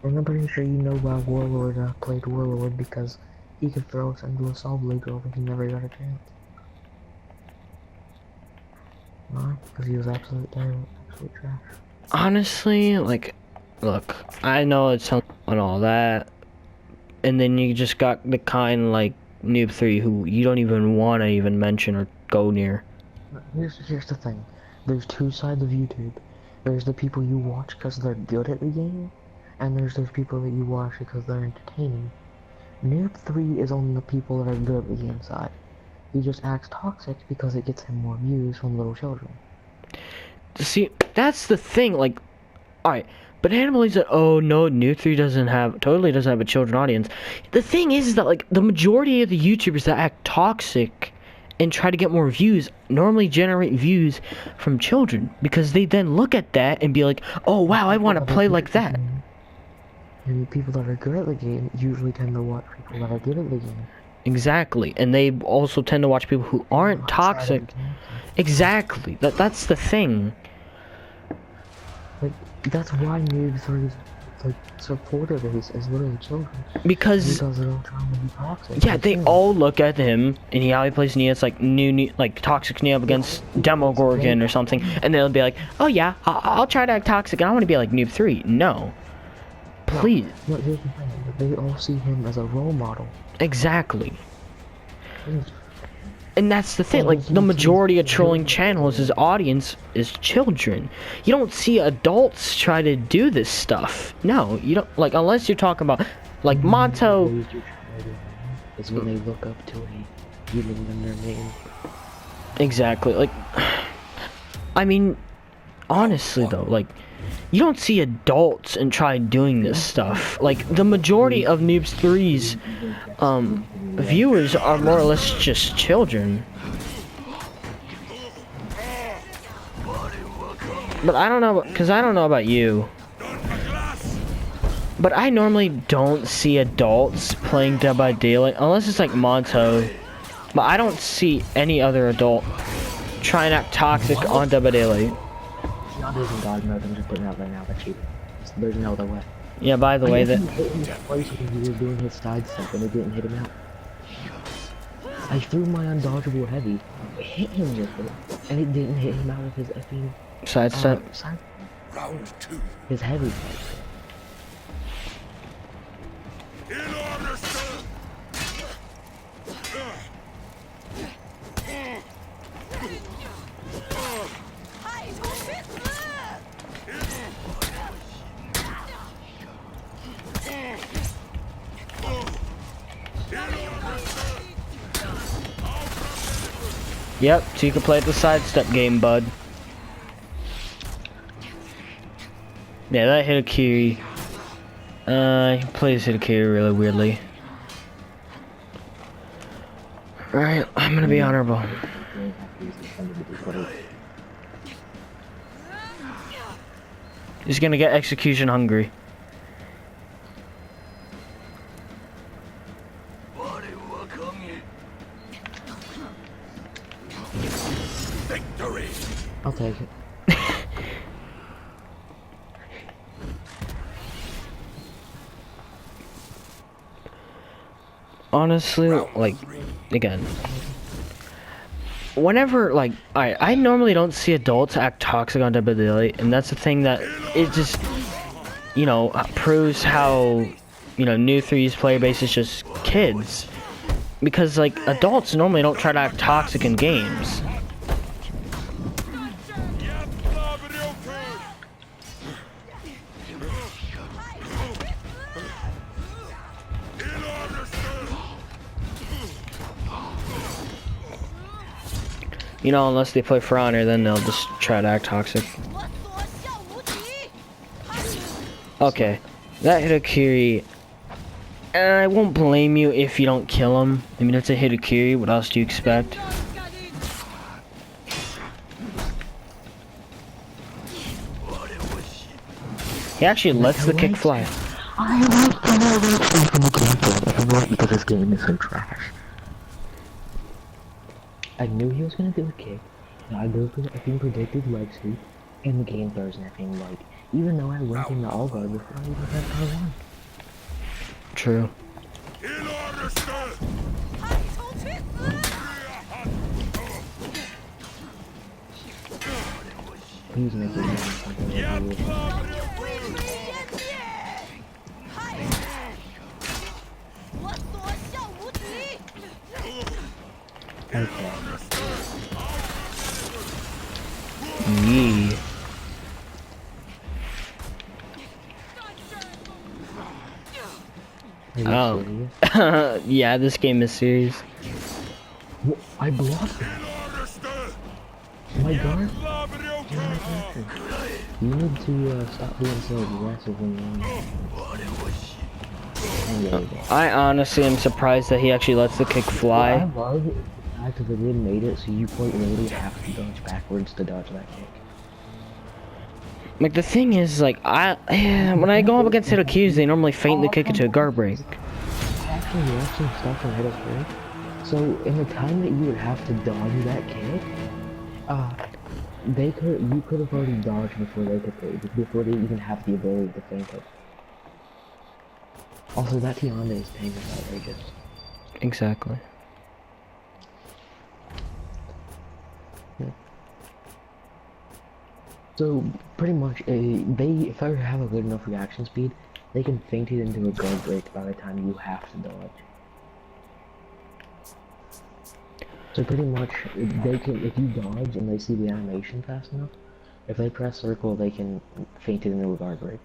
And I'm pretty sure you know why Warlord played Warlord because he could throw us into a Soul Blade girl, but he never got a chance. Why? Because he was absolute terrible, absolute trash. Honestly, like, look, I know it's and all that, and then you just got the kind like Noob 3 who you don't even want to even mention or go near. Here's the thing. There's two sides of YouTube. There's the people you watch because they're good at the game, and there's those people that you watch because they're entertaining. Noob 3 is on the people that are good at the game side. He just acts toxic because it gets him more views from little children. See, that's the thing, like, alright, but Hannah believes that, oh no, Noob 3 totally doesn't have a children audience. The thing is that, like, the majority of the YouTubers that act toxic and try to get more views normally generate views from children because they then look at that and be like, oh wow, I want to play like that. And people that are good at the game usually tend to watch people that are good at the game. Exactly, and they also tend to watch people who aren't toxic. Exactly, that's the thing. Like, that's why Noob 3's like supporter base is literally children. Because they're all trying to be toxic. yeah, they all look at him and how he plays Nia. It's like like Toxic Nia up against Demogorgon or something, and they'll be like, "Oh yeah, I'll try to act toxic, and I want to be like Noob 3." No, please. No, here's the thing. They all see him as a role model. Exactly. And that's the thing, like, the majority of trolling channels, his audience is children. You don't see adults try to do this stuff. No, you don't, like, unless you're talking about, like, Monto. Is when they look up to a human in their name. Exactly, like, I mean, honestly though, like, you don't see adults and try doing this stuff. Like, the majority of Noob 3's, viewers are more or less just children. But I don't know, because I don't know about you, but I normally don't see adults playing Dead by Daylight, unless it's like Monto. But I don't see any other adult trying to act toxic on Dead by Daylight. Not even God mode, I'm just putting it out there now, but there's no other way. Yeah, by the way, that... Twice when he was doing his side step and it didn't hit him out. I threw my undodgeable heavy, hit him with it, and it didn't hit him out of his effing... Sidestep? Round two. His heavy sidestep. In order, sir. Yep, so you can play the sidestep game, bud. Yeah, that Hitakiri. He plays Hitakiri really weirdly. Alright, I'm gonna be honorable. He's gonna get execution hungry. Victory. I'll take it. Honestly, like, again, whenever, like, I normally don't see adults act toxic on Dead by Daylight, and that's the thing that it just, you know, proves how, you know, Noob 3's player base is just kids. Because, like, adults normally don't try to act toxic in games. You know, unless they play for honor, then they'll just try to act toxic. Okay, that Hitakiri, I won't blame you if you don't kill him. I mean, it's a Hitakiri, what else do you expect? He actually lets the kick fly. I like the from the gameplay. I want because this game is so trash. I knew he was gonna do a kick. I can predicted leg sweep, and the game throws nothing like Even though I went into Algar before I even had R1. True. In order, sir! He's making me something over here. Okay. Yee. Are you Oh. serious? Yeah, this game is serious. Wha- I blocked it. Order, sir! My guard. Labrio You need to stop being so aggressive when you're I honestly am surprised that he actually lets the kick I fly. love the fact that they really made it so you quite literally have to dodge backwards to dodge that kick. Like, the thing is, like, when I go up against Hitokyus, they normally feint the kick into a guard break. I actually watched some stuff from Hit Kick. So in the time that you would have to dodge that kick, you could have already dodged before they could, before they even have the ability to feint it. Also, that Tiande is paying is outrageous. Exactly. So pretty much, if I have a good enough reaction speed, they can feint it into a guard break by the time you have to dodge. So pretty much, they can, if you dodge and they see the animation fast enough, if they press circle, they can feint it into a guard break,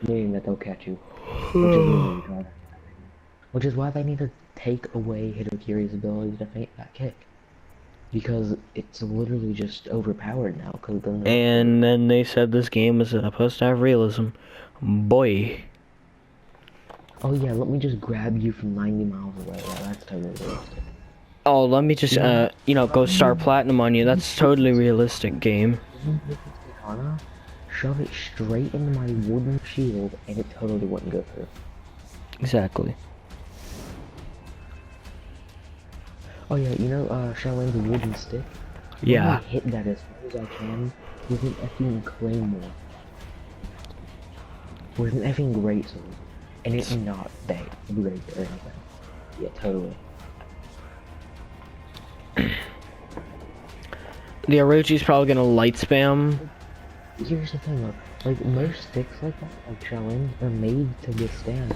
meaning that they'll catch you, which is really retarded. Which is why they need to take away Hitokiri's ability to feint that kick. Because it's literally just overpowered now. And then they said this game was supposed to have realism. Boy. Oh yeah, let me just grab you from 90 miles away. Yeah, that's totally realistic. Oh, let me just, go star platinum on you. That's totally realistic game. Katana, shove it straight into my wooden shield, and it totally wouldn't go through. Exactly. Oh yeah, you know, Charlene's wooden stick? Yeah. I hit that as hard as I can with an effing claymore. With an effing greatsword. And it's not that great or anything. Yeah, totally. The Orochi's probably gonna light spam. Here's the thing though, like most sticks like that, like Charlene, are made to withstand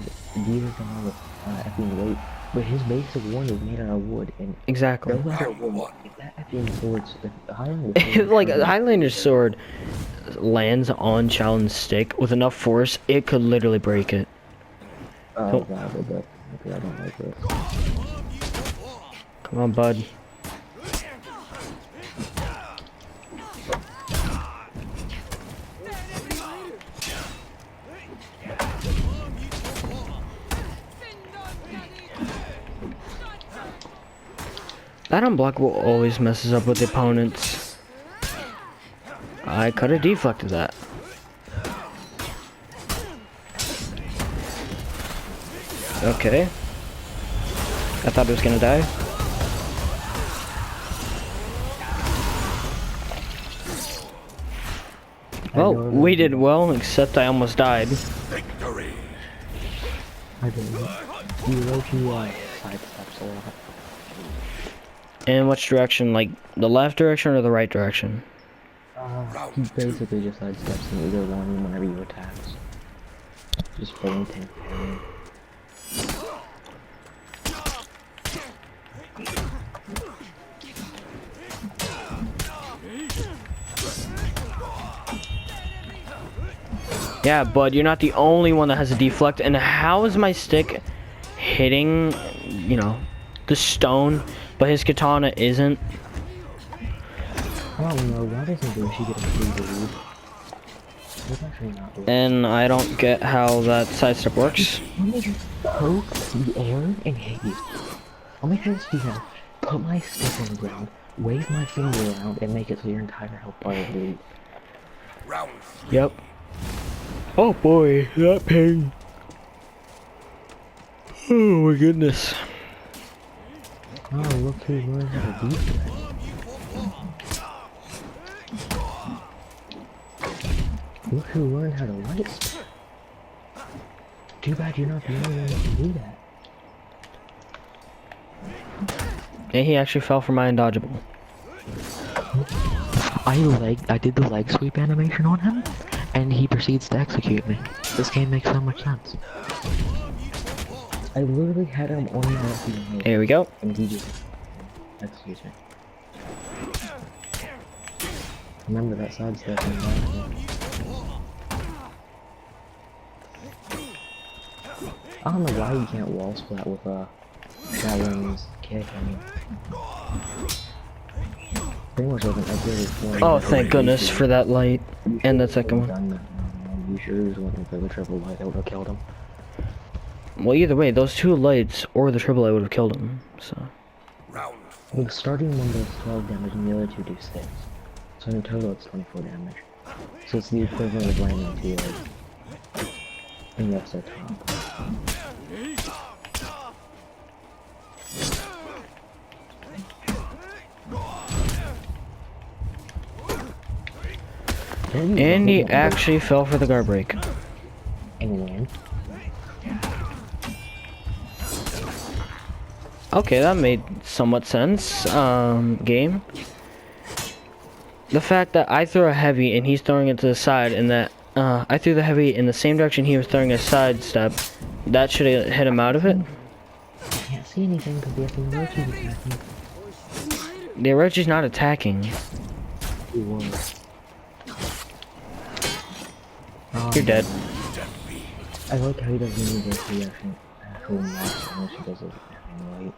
years amount of effing weight. But his basic one is made out of wood, and Exactly. no matter what, if that effing sword's, if Highlander's sword, Like, Highlander's sword lands on Chalin's stick with enough force, it could literally break it. oh god, okay, I don't like this. Come on, bud. That unblock will always messes up with the opponents. I could have deflected that. Okay. I thought it was gonna die. Well, we did well, except I almost died. Victory! I didn't. Orochi sidesteps a lot. In which direction? Like, the left direction or the right direction? He basically just sidesteps in either one whenever you attack. Just for intent. Yeah, bud, you're not the only one that has a deflect. And how is my stick hitting, you know, the stone, but his katana isn't? I don't know, why doesn't Yoshi get a free lead? That's actually not good. And I don't get how that sidestep works. Let me just poke the air and hit you. Let me just, put my stick on the ground, wave my finger around, and make it so your entire health bar is lead. Round Yep. Oh boy, that pain. Oh my goodness. Oh, look who learned how to beat that. Look who learned how to light. Too bad you're not the only one that can do that. And he actually fell for my undodgeable. I did the leg sweep animation on him, and he proceeds to execute me. This game makes so much sense. I literally had him on my feet. Here we go. And he just executes me. Remember that side step in that. I don't know why you can't wall splat with Shadow's kick. I mean, pretty much wasn't upgraded for. Oh, thank goodness for that light. And the second one. You sure he was looking for the triple light that would have killed him? Well, either way, those 2 lights or the triple light would have killed him. So. Round Well, the starting one does 12 damage and the other 2 do 6. So in total it's 24 damage. So it's the equivalent of landing 2 lights. And that's their top. And he actually fell for the guard break. And Okay, that made somewhat sense, game. The fact that I throw a heavy and he's throwing it to the side, and that I threw the heavy in the same direction he was throwing a side step, that should have hit him out of it. I can't see anything because the effing Orochi's attacking. The Orochi's not attacking. He was. You're dead. I like how he doesn't need this reaction. Actual monster unless he does it effing right.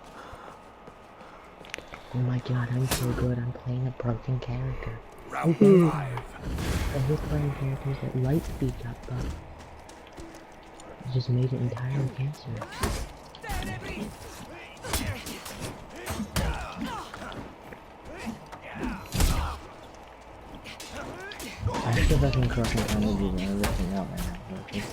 Oh my god, I'm so good. I'm playing a broken character. Round 5. I hate playing characters that light speed up, but it just made it entirely cancer. I still have crushing kind of using everything out right now, okay?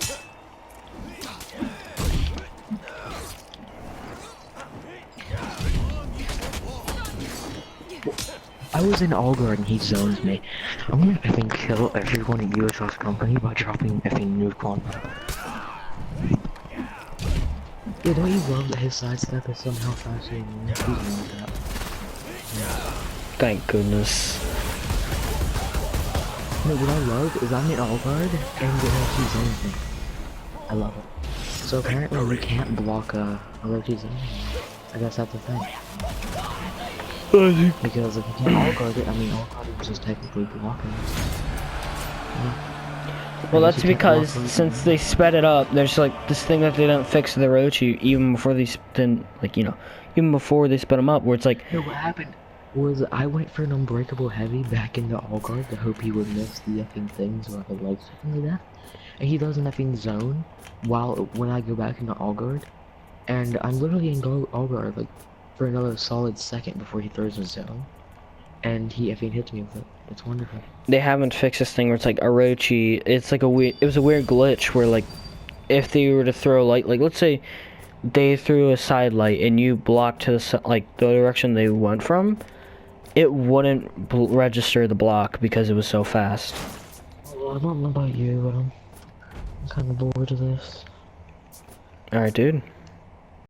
I was in Allguard and he zones me. I'm gonna effing kill everyone at USS Company by dropping effing nuke on them. Yeah, don't you love that his sidestep is somehow faster than yours? Please know that. Thank goodness. No, what I love is I'm in Allguard and he zones me. I love it. So apparently you can't block Orochi's zone. I guess that's the thing. Because if you can't Allguard it, I mean Allguard is just technically blocking. Yeah. Well, that's because since they sped it up, there's like this thing that they didn't fix to the Orochi even before they even before they sped him up, where it's like. No, what happened was I went for an unbreakable heavy back into Allguard to hope he would miss the effing things or I could like something like that. And he does an effing zone when I go back into Allguard. And I'm literally in Allguard like for another solid second before he throws his zone. And he effing hits me with it. It's wonderful. They haven't fixed this thing where it's like Orochi, it's like it was a weird glitch where like, if they were to throw light, like let's say they threw a side light and you blocked to the like the direction they went from, it wouldn't register the block because it was so fast. Well, I don't know about you, but I'm kind of bored of this. Alright, dude.